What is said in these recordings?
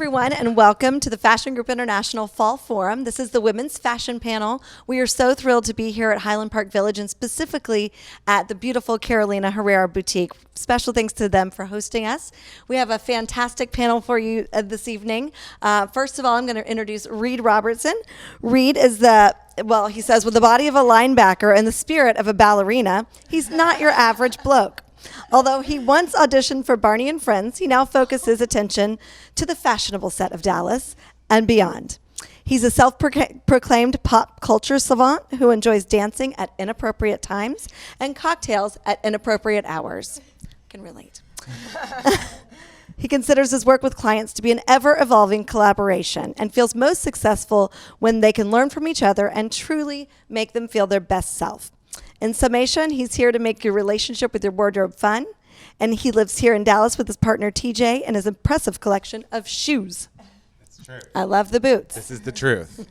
everyone, and welcome to the Fashion Group International Fall Forum. This is the Women's Fashion Panel. We are so thrilled to be here at Highland Park Village and specifically at the beautiful Carolina Herrera Boutique. Special thanks to them for hosting us. We have a fantastic panel for you this evening. First of all, I'm going to introduce Reed Robertson. Reed is he says, with the body of a linebacker and the spirit of a ballerina, he's not your average bloke. Although he once auditioned for Barney and Friends, he now focuses his attention to the fashionable set of Dallas and beyond. He's a self-proclaimed pop culture savant who enjoys dancing at inappropriate times and cocktails at inappropriate hours. Can relate. He considers his work with clients to be an ever-evolving collaboration and feels most successful when they can learn from each other and truly make them feel their best self. In summation, he's here to make your relationship with your wardrobe fun, and he lives here in Dallas with his partner TJ and his impressive collection of shoes. That's true. I love the boots. This is the truth.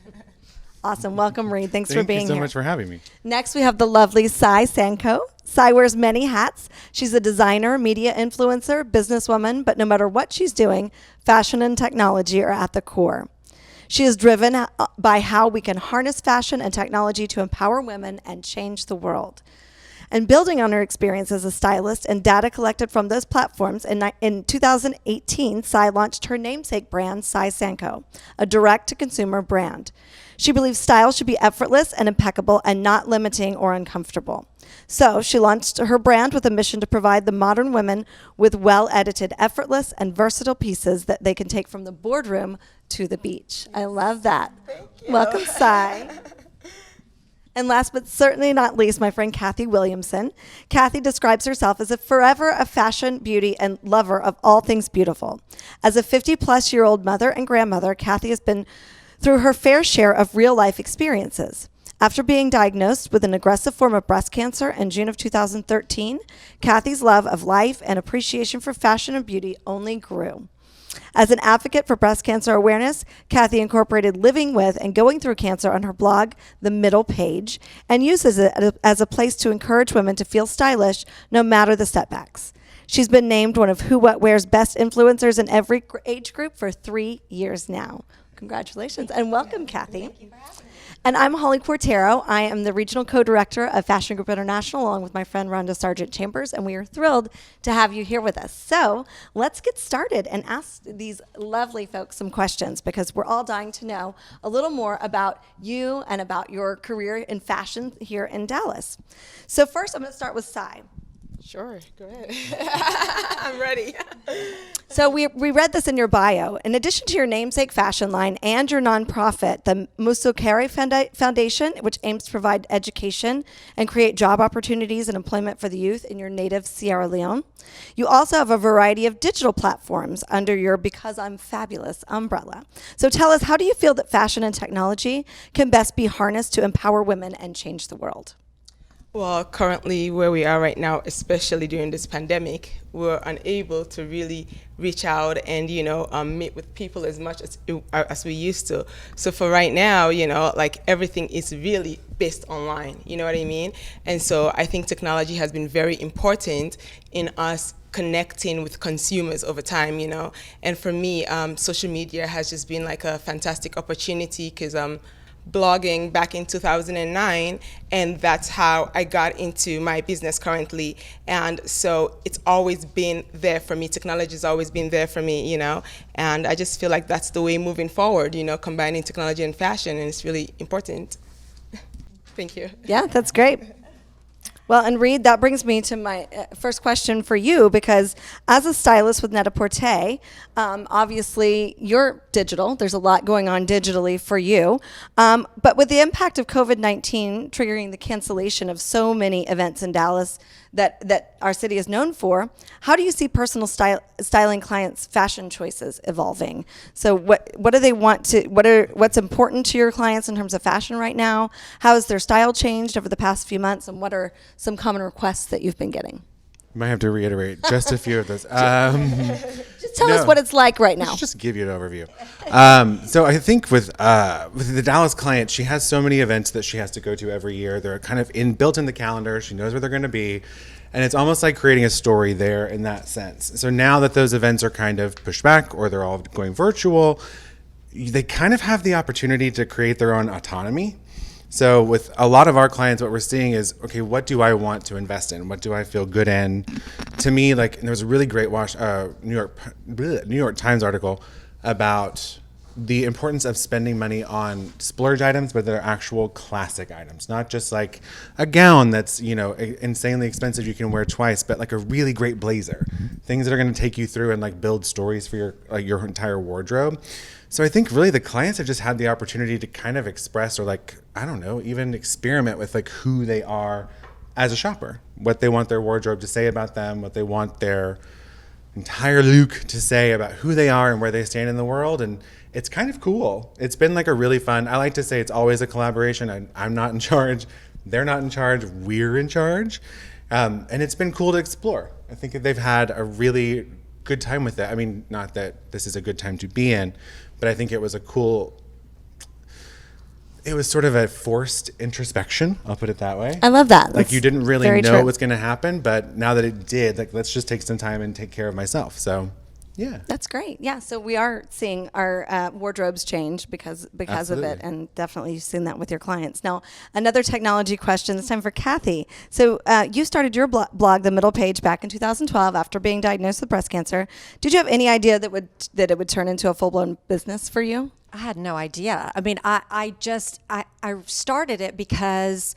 Awesome. Welcome, Reed. Thanks for being here. Thank you so much for having me. Next, we have the lovely Sai Sanko. Sai wears many hats. She's a designer, media influencer, businesswoman, but no matter what she's doing, fashion and technology are at the core. She is driven by how we can harness fashion and technology to empower women and change the world. And building on her experience as a stylist and data collected from those platforms, in 2018, Sai launched her namesake brand, Sai Sanko, a direct-to-consumer brand. She believes style should be effortless and impeccable and not limiting or uncomfortable. So she launched her brand with a mission to provide the modern women with well-edited, effortless, and versatile pieces that they can take from the boardroom to the beach. I love that. Thank you. Welcome, Sai. And last but certainly not least, my friend Kathy Williamson. Kathy describes herself as forever a fashion, beauty, and lover of all things beautiful. As a 50-plus-year-old mother and grandmother, Kathy has been through her fair share of real-life experiences. After being diagnosed with an aggressive form of breast cancer in June of 2013, Kathy's love of life and appreciation for fashion and beauty only grew. As an advocate for breast cancer awareness, Kathy incorporated living with and going through cancer on her blog, The Middle Page, and uses it as a place to encourage women to feel stylish no matter the setbacks. She's been named one of Who What Wear's best influencers in every age group for 3 years now. Congratulations and welcome, Kathy. Thank you for having me. And I'm Holly Quartero. I am the Regional Co-Director of Fashion Group International, along with my friend Rhonda Sargent Chambers, and we are thrilled to have you here with us. So let's get started and ask these lovely folks some questions, because we're all dying to know a little more about you and about your career in fashion here in Dallas. So first, I'm going to start with Sai. Sure, go ahead. I'm ready. So we read this in your bio. In addition to your namesake fashion line and your nonprofit, the Musokere Foundation, which aims to provide education and create job opportunities and employment for the youth in your native Sierra Leone, you also have a variety of digital platforms under your Because I'm Fabulous umbrella. So tell us, how do you feel that fashion and technology can best be harnessed to empower women and change the world? Well, currently where we are right now, especially during this pandemic, we're unable to really reach out and, meet with people as much as we used to. So for right now, everything is really based online, you know what I mean? And so I think technology has been very important in us connecting with consumers over time, And for me, social media has just been like a fantastic opportunity, because blogging back in 2009, and that's how I got into my business currently. And so it's always been there for me. Technology has always been there for me, and I just feel like that's the way moving forward, combining technology and fashion, and it's really important. Thank you. Yeah, that's great. Well, and Reed, that brings me to my first question for you, because as a stylist with Net-a-Porter, obviously you're digital. There's a lot going on digitally for you. But with the impact of COVID-19 triggering the cancellation of so many events in Dallas that our city is known for, how do you see personal styling clients' fashion choices evolving? So what do they want to, what's important to your clients in terms of fashion right now? How has their style changed over the past few months, and what are some common requests that you've been getting? Might have to reiterate just a few of those. Just Just tell us what it's like right now. Let's just give you an overview. So I think with the Dallas client, she has so many events that she has to go to every year. They're kind of built in the calendar. She knows where they're going to be. And it's almost like creating a story there in that sense. So now that those events are kind of pushed back or they're all going virtual, they kind of have the opportunity to create their own autonomy. So with a lot of our clients, what we're seeing is, okay, what do I want to invest in? What do I feel good in? To me, like, and there was a really great New York Times article about the importance of spending money on splurge items, but they're actual classic items, not just like a gown that's, insanely expensive you can wear twice, but like a really great blazer, things that are going to take you through and like build stories for your entire wardrobe. So I think really the clients have just had the opportunity to kind of express or like, I don't know, even experiment with like who they are as a shopper, what they want their wardrobe to say about them, what they want their entire look to say about who they are and where they stand in the world. And it's kind of cool. It's been like a really fun, I like to say it's always a collaboration. I'm not in charge. They're not in charge. We're in charge. And it's been cool to explore. I think they've had a really good time with it. I mean, not that this is a good time to be in, but I think it was it was sort of a forced introspection. I'll put it that way. I love that. Like you didn't really know true. what was going to happen, but now that it did, like let's just take some time and take care of myself. So, yeah. That's great. Yeah. So we are seeing our wardrobes change because of Absolutely. it, and definitely you've seen that with your clients. Now, another technology question. This time for Kathy. So you started your blog, The Middle Page, back in 2012 after being diagnosed with breast cancer. Did you have any idea that it would turn into a full-blown business for you? I had no idea. I mean, I started it because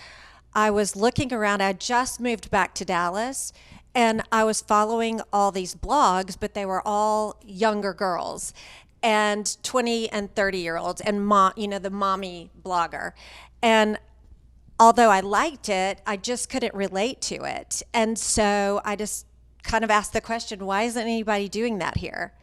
I was looking around. I just moved back to Dallas, and I was following all these blogs, but they were all younger girls and 20 and 30-year-olds and the mommy blogger. And although I liked it, I just couldn't relate to it. And so I just kind of asked the question, why isn't anybody doing that here?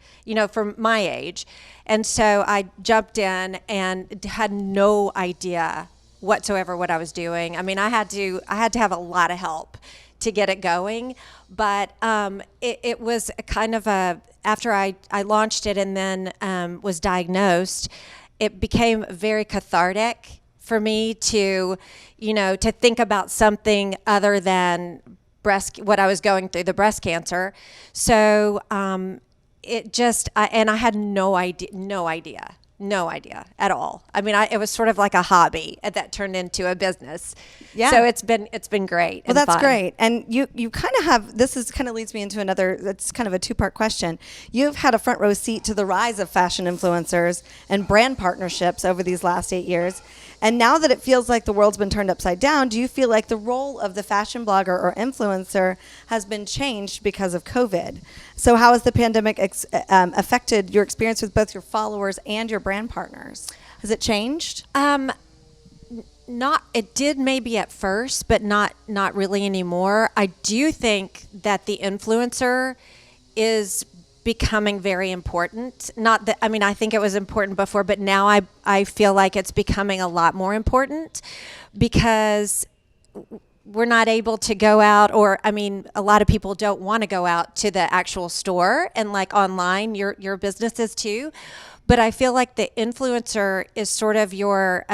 From my age. And so I jumped in and had no idea whatsoever what I was doing. I mean, I had to have a lot of help to get it going, but it was a kind of after I launched it and then was diagnosed, it became very cathartic for me to think about something other than what I was going through, the breast cancer. So it just, and I had no idea at all. I mean, it was sort of like a hobby that turned into a business. Yeah. So it's been great. Well, and that's fun. great. And you kind of have, kind of leads me into that's kind of a two-part question. You've had a front row seat to the rise of fashion influencers and brand partnerships over these last 8 years. And now that it feels like the world's been turned upside down, do you feel like the role of the fashion blogger or influencer has been changed because of COVID? So how has the pandemic affected your experience with both your followers and your brand partners? Has it changed? It did maybe at first, but not really anymore. I do think that the influencer is becoming very important. Not that, I mean, I think it was important before, but now I feel like it's becoming a lot more important because we're not able to go out, or I mean, a lot of people don't want to go out to the actual store, and like online, your businesses too. But I feel like the influencer is sort of your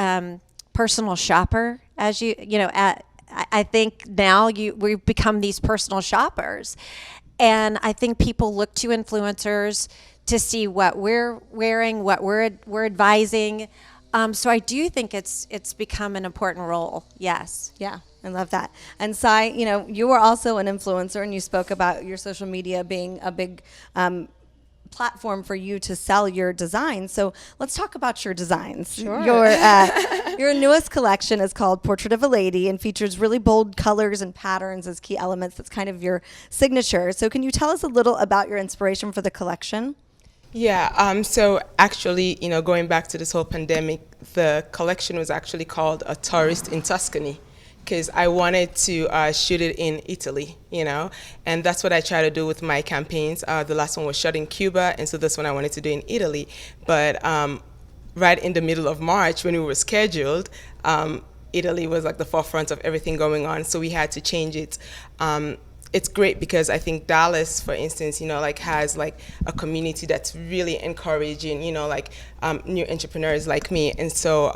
personal shopper, as I think now we've become these personal shoppers. And I think people look to influencers to see what we're wearing, what we're advising. So I do think it's become an important role. Yes. Yeah, I love that. And Sai, you are also an influencer, and you spoke about your social media being a big platform for you to sell your designs. So let's talk about your designs. Sure. Your newest collection is called Portrait of a Lady and features really bold colors and patterns as key elements. That's kind of your signature. So can you tell us a little about your inspiration for the collection? Yeah, so actually, going back to this whole pandemic, the collection was actually called A Tourist in Tuscany, because I wanted to shoot it in Italy, and that's what I try to do with my campaigns. The last one was shot in Cuba, and so this one I wanted to do in Italy. But right in the middle of March, when we were scheduled, Italy was like the forefront of everything going on, so we had to change it. it's great because I think Dallas, for instance, like has like a community that's really encouraging, like new entrepreneurs like me. And so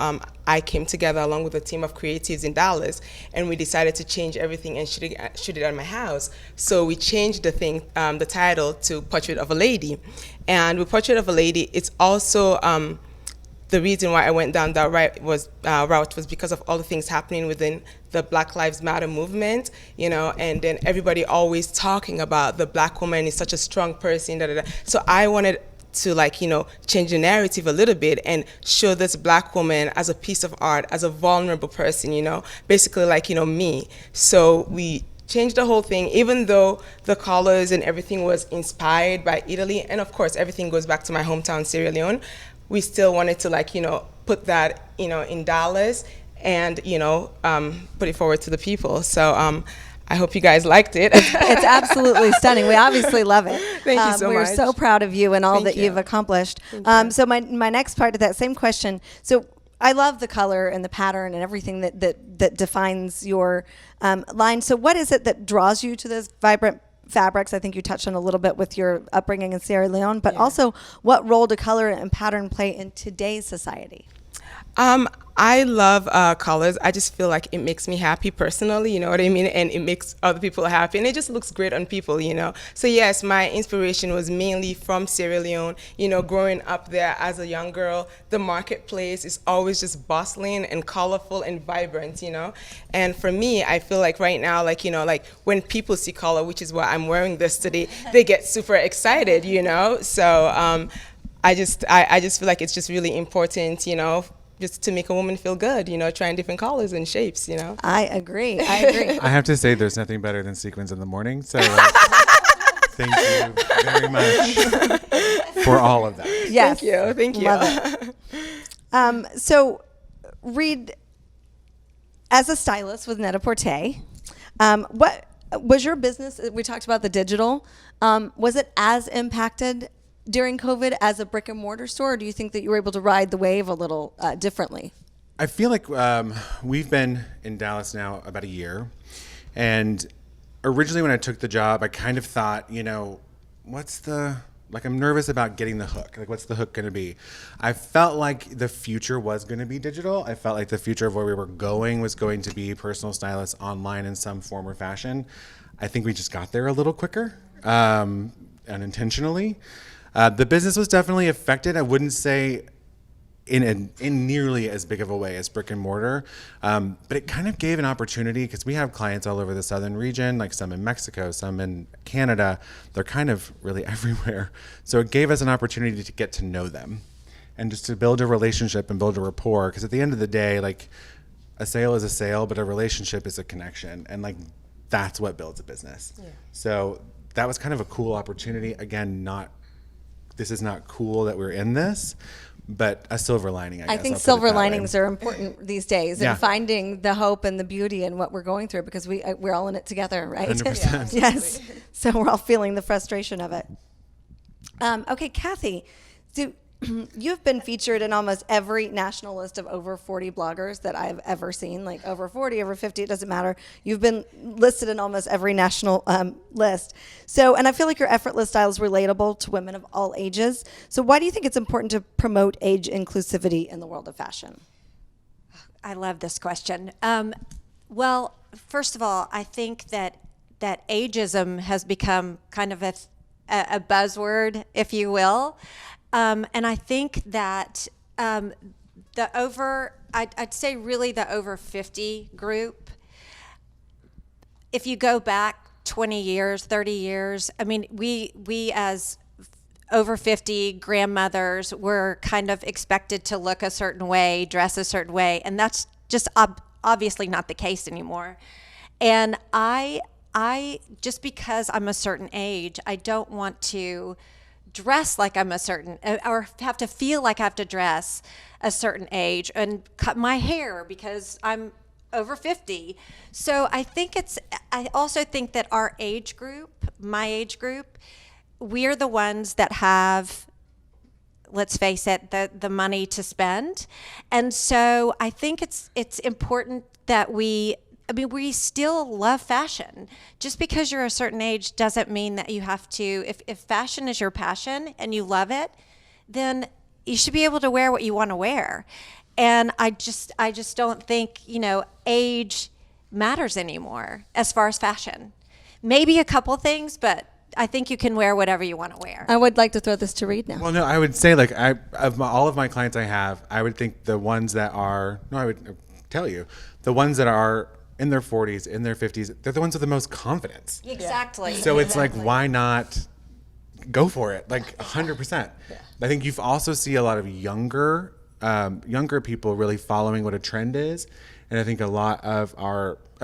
I came together along with a team of creatives in Dallas, and we decided to change everything and shoot it at my house. So we changed the title to Portrait of a Lady. And with Portrait of a Lady, it's also the reason why I went down that route was because of all the things happening within the Black Lives Matter movement, and then everybody always talking about the Black woman is such a strong person, da, da, da. So I wanted to change the narrative a little bit and show this Black woman as a piece of art, as a vulnerable person, basically like, me. So we changed the whole thing, even though the colors and everything was inspired by Italy, and of course everything goes back to my hometown, Sierra Leone. We still wanted to put that in Dallas and put it forward to the people. So I hope you guys liked it. It's absolutely stunning. We obviously love it. Thank you so we're much. so proud of you and all Thank that you. you've accomplished. So my next part of that same question. So I love the color and the pattern and everything that defines your line. So what is it that draws you to those vibrant fabrics? I think you touched on a little bit with your upbringing in Sierra Leone, but also what role do color and pattern play in today's society? I love colors. I just feel like it makes me happy personally, you know what I mean? And it makes other people happy. And it just looks great on people, So yes, my inspiration was mainly from Sierra Leone, growing up there as a young girl. The marketplace is always just bustling and colorful and vibrant, And for me, I feel like right now, like when people see color, which is why I'm wearing this today, they get super excited, So I just feel like it's just really important, just to make a woman feel good, trying different colors and shapes, I agree. I have to say, there's nothing better than sequins in the morning. So thank you very much for all of that. Yes. Thank you. Love it. So, Reed, as a stylist with Net-a-Porter, what was your business? We talked about the digital. Was it as impacted during COVID as a brick and mortar store, or do you think that you were able to ride the wave a little differently? I feel like we've been in Dallas now about a year. And originally when I took the job, I kind of thought, I'm nervous about getting the hook. Like, what's the hook going to be? I felt like the future was going to be digital. I felt like the future of where we were going was going to be personal stylists online in some form or fashion. I think we just got there a little quicker, unintentionally. The business was definitely affected. I wouldn't say in nearly as big of a way as brick and mortar, but it kind of gave an opportunity because we have clients all over the southern region, like some in Mexico, some in Canada. They're kind of really everywhere. So it gave us an opportunity to get to know them and just to build a relationship and build a rapport. Because at the end of the day, like, a sale is a sale, but a relationship is a connection. And like, that's what builds a business. Yeah. So that was kind of a cool opportunity. Again, this is not cool that we're in this, but a silver lining, I guess. I think silver linings are important these days, and finding the hope and the beauty in what we're going through, because we're all in it together, right? 100%. Yes. So we're all feeling the frustration of it. Okay, Kathy, you've been featured in almost every national list of over 40 bloggers that I've ever seen, like over 40, over 50, it doesn't matter. You've been listed in almost every national list. So, and I feel like your effortless style is relatable to women of all ages. So why do you think it's important to promote age inclusivity in the world of fashion? I love this question. Well, first of all, I think that ageism has become kind of a buzzword, if you will. And I think that I'd say really the over 50 group, if you go back 20 years, 30 years, I mean, we as over 50 grandmothers were kind of expected to look a certain way, dress a certain way, and that's just obviously not the case anymore. And I just because I'm a certain age, I don't want to dress like I'm a certain, or have to feel like I have to dress a certain age and cut my hair because I'm over 50. So I also think that our age group, my age group, we're the ones that have, let's face it, the money to spend. And so I think it's important that we I mean, we still love fashion. Just because you're a certain age doesn't mean that you have to, if fashion is your passion and you love it, then you should be able to wear what you want to wear. And I just don't think, age matters anymore as far as fashion. Maybe a couple things, but I think you can wear whatever you want to wear. I would like to throw this to Reed now. Well, no, I would say all of my clients I have, I would think the ones that are, no, I would tell you, the ones that are in their 40s, in their 50s, they're the ones with the most confidence. Exactly. So it's like, why not go for it? Like 100%. I think you also see a lot of younger people really following what a trend is. And I think a lot of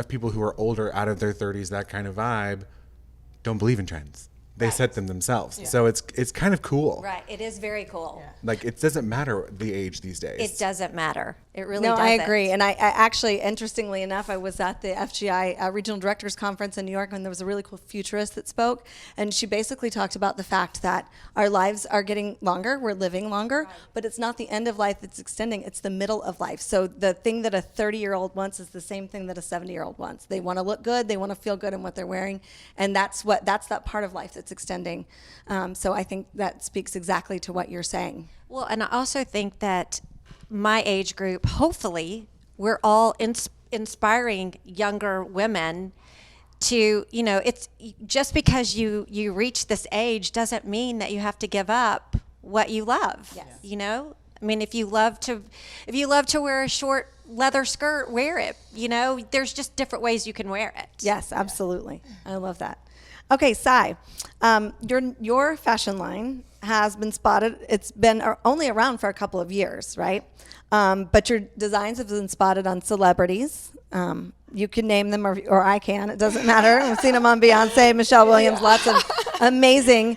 people who are older, out of their 30s, that kind of vibe, don't believe in trends. They set them themselves. Yeah. So it's kind of cool. Right. It is very cool. Yeah. Like, it doesn't matter the age these days. It doesn't matter. It really No, doesn't. I agree. And I actually, interestingly enough, I was at the FGI Regional Directors Conference in New York, and there was a really cool futurist that spoke. And she basically talked about the fact that our lives are getting longer. We're living longer. Right. But it's not the end of life that's extending. It's the middle of life. So the thing that a 30-year-old wants is the same thing that a 70-year-old wants. They want to look good. They want to feel good in what they're wearing. And that's that part of life that's extending. So I think that speaks exactly to what you're saying. Well, and I also think that my age group, hopefully, we're all inspiring younger women to, it's just because you reach this age doesn't mean that you have to give up what you love. Yes. I mean, if you love to wear a short leather skirt, wear it. There's just different ways you can wear it. Yes, absolutely. I love that. Okay, Sai, your fashion line has been spotted. It's been only around for a couple of years, right? But your designs have been spotted on celebrities. You can name them, or I can. It doesn't matter. We've seen them on Beyonce, Michelle Williams, lots of amazing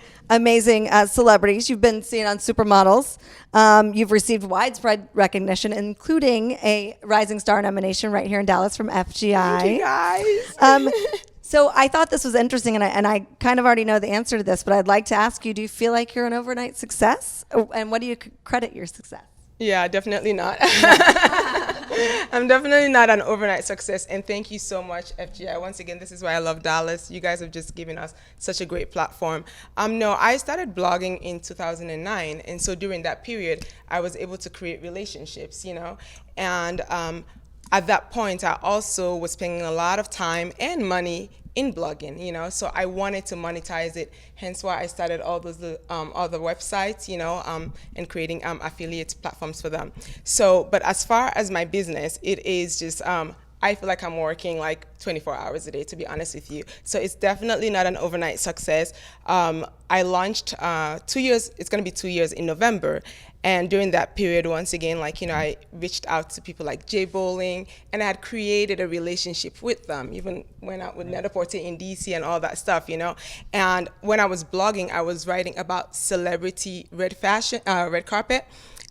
celebrities. You've been seen on Supermodels. You've received widespread recognition, including a Rising Star nomination right here in Dallas from FGI. Thank you guys. So I thought this was interesting, and I kind of already know the answer to this, but I'd like to ask you, do you feel like you're an overnight success? And what do you credit your success? Yeah, definitely not. I'm definitely not an overnight success. And thank you so much, FGI. Once again, this is why I love Dallas. You guys have just given us such a great platform. No, I started blogging in 2009. And so during that period, I was able to create relationships, And at that point, I also was spending a lot of time and money in blogging, so I wanted to monetize it, hence why I started all those other websites, and creating affiliate platforms for them. So, but as far as my business, it is just, I feel like I'm working like 24 hours a day, to be honest with you. So it's definitely not an overnight success. I launched 2 years, it's gonna be 2 years in November. And during that period, once again, I reached out to people like Jay Bowling, and I had created a relationship with them, even went out with Net-a-Porter in DC and all that stuff, And when I was blogging, I was writing about celebrity red carpet.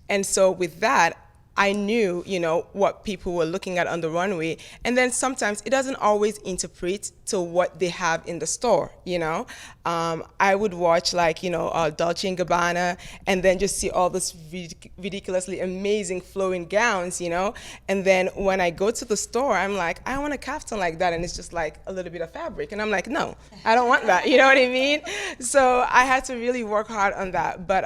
And so with that, I knew, what people were looking at on the runway. And then sometimes it doesn't always interpret to what they have in the store, I would watch Dolce & Gabbana, and then just see all this ridiculously amazing flowing gowns, And then when I go to the store, I'm like, I want a kaftan like that. And it's just like a little bit of fabric. And I'm like, no, I don't want that. You know what I mean? So I had to really work hard on that. But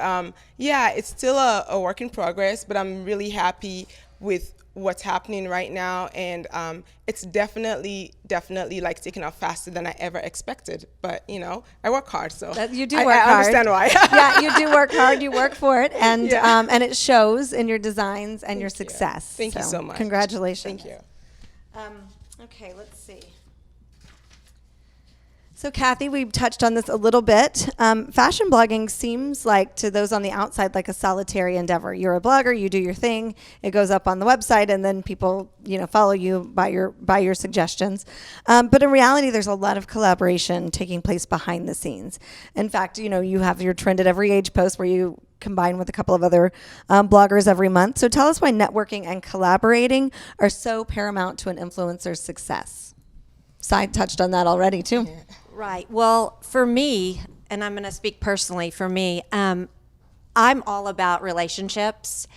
yeah, it's still a work in progress, but I'm really happy with what's happening right now, and it's definitely like taking off faster than I ever expected. But I work hard, so you do work hard. I understand why. Yeah, you do work hard. You work for it, and and it shows in your designs and your success. Thank you so much. Congratulations. Thank you. Okay, let's see. So Kathy, we touched on this a little bit. Fashion blogging seems like, to those on the outside, like a solitary endeavor. You're a blogger, you do your thing, it goes up on the website, and then people, follow you by your suggestions. But in reality, there's a lot of collaboration taking place behind the scenes. In fact, you have your Trend at Every Age post where you combine with a couple of other bloggers every month. So tell us why networking and collaborating are so paramount to an influencer's success. Sai touched on that already too. Yeah. Right. Well, for me, and I'm going to speak personally for me, I'm all about relationships.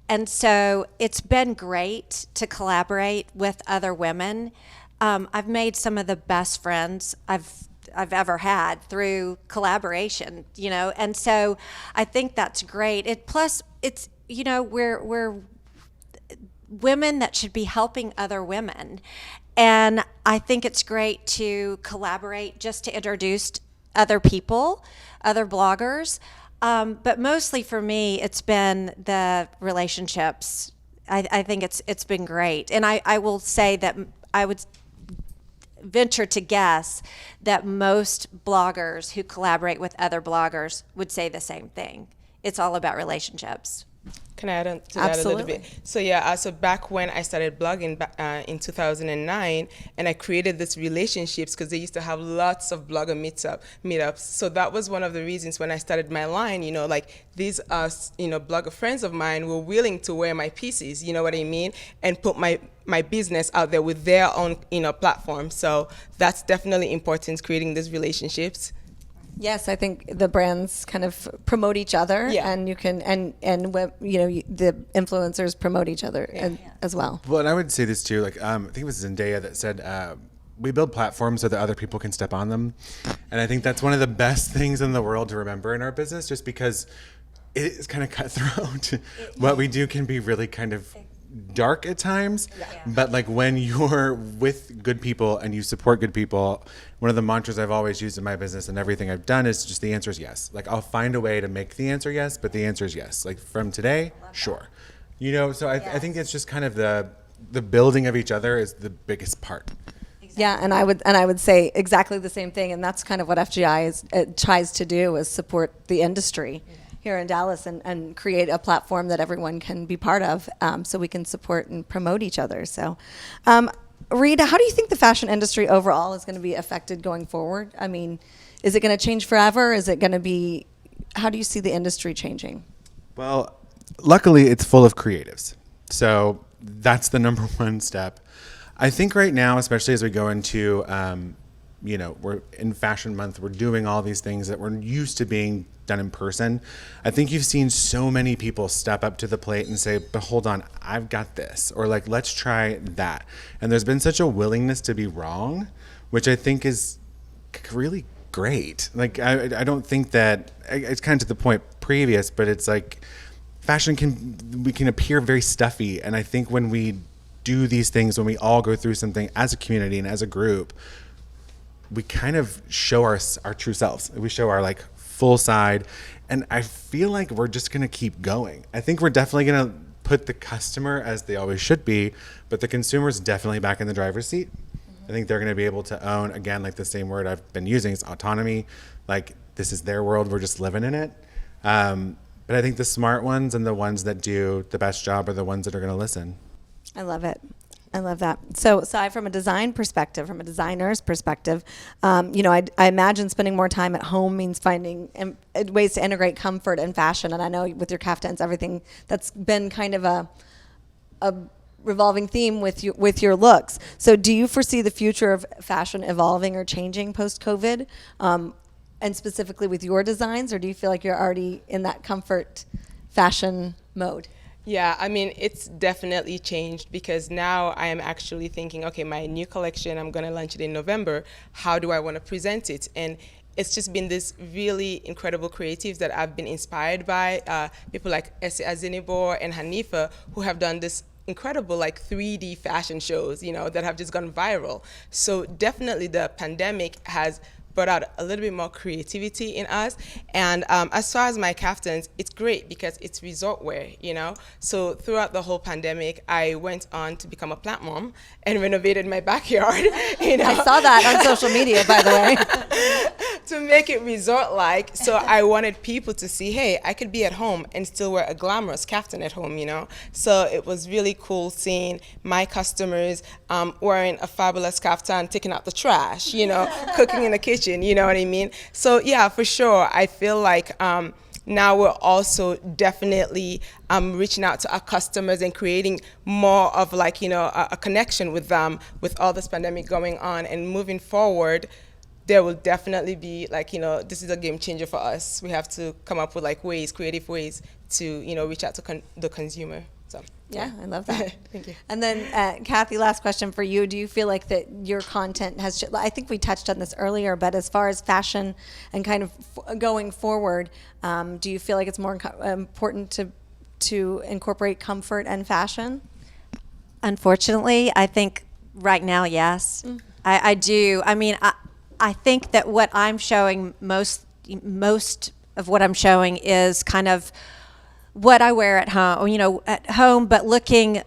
And so it's been great to collaborate with other women. I've made some of the best friends I've ever had through collaboration, you know, and so I think that's great. It plus it's, you know, we're women that should be helping other women, and I think it's great to collaborate just to introduce other people, other bloggers. But mostly for me, it's been the relationships. I think it's been great, and I will say that I would venture to guess that most bloggers who collaborate with other bloggers would say the same thing. It's all about relationships. Can I add on to that a Absolutely. little bit? So yeah, so back when I started blogging in 2009, and I created this relationships because they used to have lots of blogger meetups. So that was one of the reasons when I started my line. You know, like these blogger friends of mine were willing to wear my pieces. You know what I mean? And put my business out there with their own platform. So that's definitely important, creating these relationships. Yes, I think the brands kind of promote each other, Yeah. and you can the influencers promote each other as well. Well, and I would say this too. Like, I think it was Zendaya that said, "We build platforms so that other people can step on them," and I think that's one of the best things in the world to remember in our business, just because it is kind of cutthroat. What we do can be really kind of dark at times, but like when you're with good people and you support good people, one of the mantras I've always used in my business and everything I've done is just the answer is yes. Like I'll find a way to make the answer yes, but the answer is yes. Like from today, sure. You know, so I think it's just kind of the building of each other is the biggest part. Yeah, and I would say exactly the same thing, and that's kind of what FGI tries to do, is support the industry here in Dallas and create a platform that everyone can be part of, so we can support and promote each other. So, Rita, how do you think the fashion industry overall is going to be affected going forward? I mean, is it going to change forever? Is it going to be? How do you see the industry changing? Well, luckily it's full of creatives. So that's the number one step. I think right now, especially as we go into, we're in Fashion Month, we're doing all these things that we're used to being done in person. I think you've seen so many people step up to the plate and say, but hold on, I've got this, or like, let's try that. And there's been such a willingness to be wrong, which I think is really great. Like, I don't think that, it's kind of to the point previous, but it's like fashion we can appear very stuffy. And I think when we do these things, when we all go through something as a community and as a group, we kind of show our true selves. We show our like full side. And I feel like we're just going to keep going. I think we're definitely going to put the customer, as they always should be, but the consumer's definitely back in the driver's seat. I think they're going to be able to own, again, like the same word I've been using is autonomy. Like this is their world. We're just living in it. But I think the smart ones and the ones that do the best job are the ones that are going to listen. I love it. I love that. So aside from a design perspective, from a designer's perspective, I imagine spending more time at home means finding ways to integrate comfort and fashion. And I know with your caftans, everything that's been kind of a revolving theme with your looks. So do you foresee the future of fashion evolving or changing post-COVID, and specifically with your designs, or do you feel like you're already in that comfort fashion mode? Yeah, I mean, it's definitely changed because now I am actually thinking, okay, my new collection, I'm going to launch it in November. How do I want to present it? And it's just been this really incredible creatives that I've been inspired by, people like Essie Azinibor and Hanifa, who have done this incredible like 3D fashion shows, that have just gone viral. So definitely the pandemic has brought out a little bit more creativity in us. And as far as my caftans, it's great because it's resort wear, So throughout the whole pandemic, I went on to become a plant mom and renovated my backyard. I saw that on social media, by the way. To make it resort-like, so I wanted people to see, hey, I could be at home and still wear a glamorous caftan at home, So it was really cool seeing my customers wearing a fabulous caftan, taking out the trash, cooking in the kitchen, you know what I mean? So yeah, for sure, I feel like now we're also definitely reaching out to our customers and creating more of like, a connection with them with all this pandemic going on, and moving forward, there will definitely be like, this is a game changer for us. We have to come up with like creative ways to, reach out to the consumer. So Yeah, I love that. Thank you. And then, Kathy, last question for you. Do you feel like that your content has, I think we touched on this earlier, but as far as fashion and kind of going forward, do you feel like it's more important to incorporate comfort and fashion? Unfortunately, I think right now, yes. I do. I mean, I think that what I'm showing, most of what I'm showing is kind of what I wear at home, but looking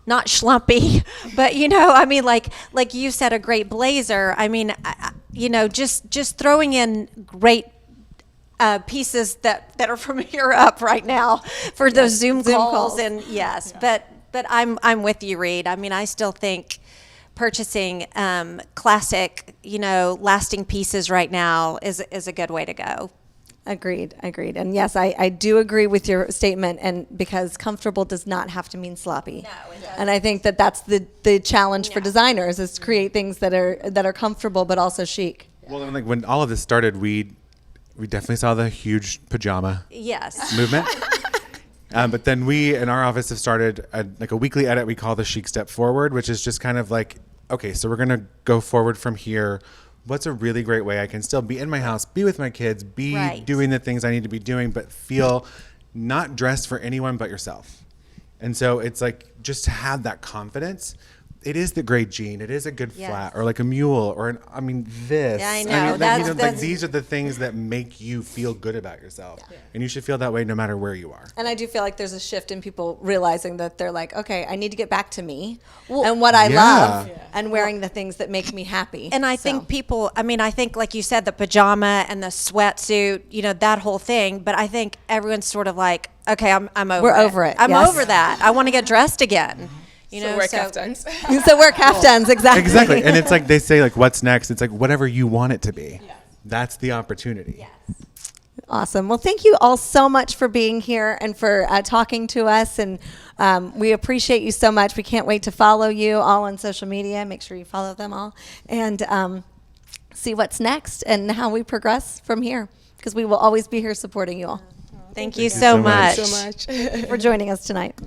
not schlumpy, but I mean, like you said, a great blazer. I mean, just throwing in great pieces that are from Europe right now for those Zoom calls. And yes, but I'm with you, Reed. I mean, I still think purchasing classic, lasting pieces right now is a good way to go. Agreed. And yes, I do agree with your statement, and because comfortable does not have to mean sloppy. No, it doesn't. And I think that that's the challenge for designers, is to create things that are comfortable but also chic. Well, and like when all of this started, we definitely saw the huge pajama Yes. movement. But then we in our office have started a weekly edit we call the Chic Step Forward, which is just kind of like, okay, so we're gonna go forward from here. What's a really great way I can still be in my house, be with my kids, be Right. doing the things I need to be doing, but feel not dressed for anyone but yourself. And so it's like, just to have that confidence. It is the great jean. It is a good Yes. flat, or like a mule, or this. Yeah, I know. Like, That's- these are the things that make you feel good about yourself, and you should feel that way no matter where you are. And I do feel like there's a shift in people realizing that they're like, okay, I need to get back to me and what I Yeah. love, and wearing the things that make me happy. And I So- think people, I mean, I think like you said, the pajama and the sweatsuit, that whole thing. But I think everyone's sort of like, okay, I'm over We're it. over it, I'm yes. over that. I want to get dressed again. So wear kaftans. So wear kaftans, exactly. Exactly. And it's like they say, like, what's next? It's like whatever you want it to be. That's the opportunity. Awesome. Well, thank you all so much for being here and for talking to us. And we appreciate you so much. We can't wait to follow you all on social media. Make sure you follow them all and see what's next and how we progress from here, because we will always be here supporting you all. Thank you you so so much. much. So much. For joining us tonight.